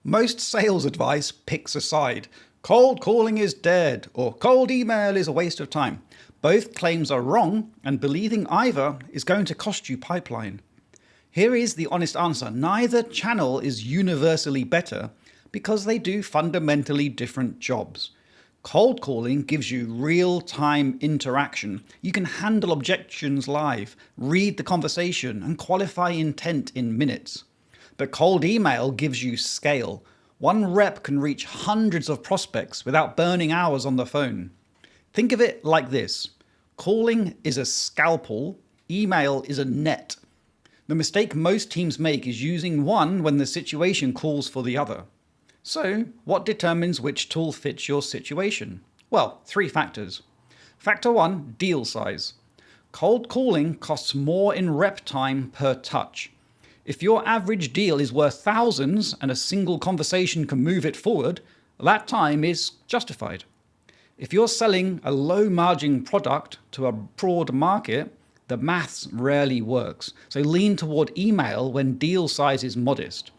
Most sales advice picks a side. Cold calling is dead, or cold email is a waste of time. Both claims are wrong, and believing either is going to cost you pipeline. Here is the honest answer. Neither channel is universally better because they do fundamentally different jobs. Cold calling gives you real-time interaction. You can handle objections live, read the conversation, and qualify intent in minutes. But cold email gives you scale. One rep can reach hundreds of prospects without burning hours on the phone. Think of it like this. Calling is a scalpel, email is a net. The mistake most teams make is using one when the situation calls for the other. So, what determines which tool fits your situation? Well, 3 factors. Factor 1, deal size. Cold calling costs more in rep time per touch. If your average deal is worth thousands and a single conversation can move it forward, that time is justified. If you're selling a low-margin product to a broad market, the maths rarely works. So lean toward email when deal size is modest.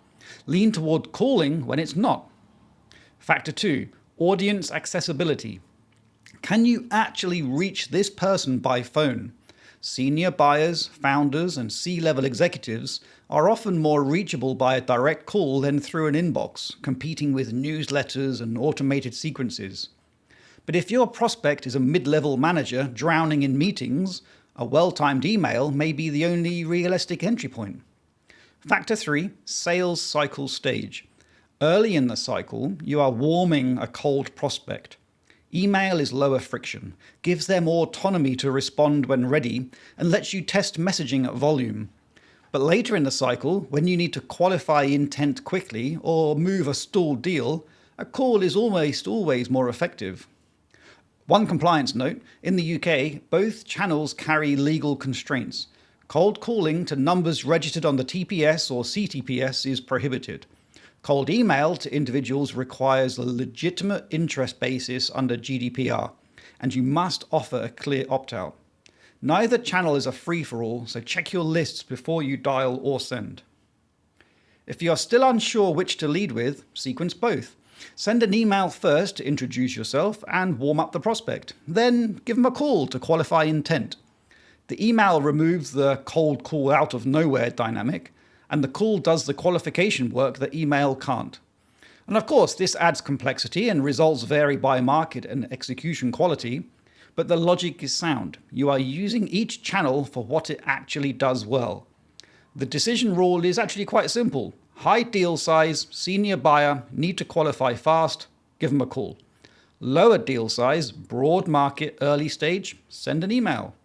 Lean toward calling when it's not. Factor 2, audience accessibility. Can you actually reach this person by phone? Senior buyers, founders, and C-level executives are often more reachable by a direct call than through an inbox, competing with newsletters and automated sequences. But if your prospect is a mid-level manager drowning in meetings, a well-timed email may be the only realistic entry point. Factor 3, sales cycle stage. Early in the cycle, you are warming a cold prospect. Email is lower friction, gives them autonomy to respond when ready, and lets you test messaging at volume. But later in the cycle, when you need to qualify intent quickly or move a stalled deal, a call is almost always more effective. One compliance note, in the UK, both channels carry legal constraints. Cold calling to numbers registered on the TPS or CTPS is prohibited. Cold email to individuals requires a legitimate interest basis under GDPR, and you must offer a clear opt-out. Neither channel is a free-for-all, so check your lists before you dial or send. If you are still unsure which to lead with, sequence both. Send an email first to introduce yourself and warm up the prospect. Then give them a call to qualify intent. The email removes the cold call out of nowhere dynamic, and the call does the qualification work that email can't. And of course, this adds complexity and results vary by market and execution quality, but the logic is sound. You are using each channel for what it actually does well. The decision rule is actually quite simple. High deal size, senior buyer, need to qualify fast, give them a call. Lower deal size, broad market, early stage, send an email.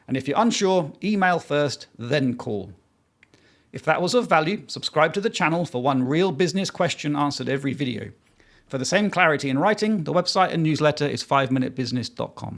And if you're unsure, email first, then call. If that was of value, subscribe to the channel for one real business question answered every video. For the same clarity in writing, the website and newsletter is 5minutebusiness.com.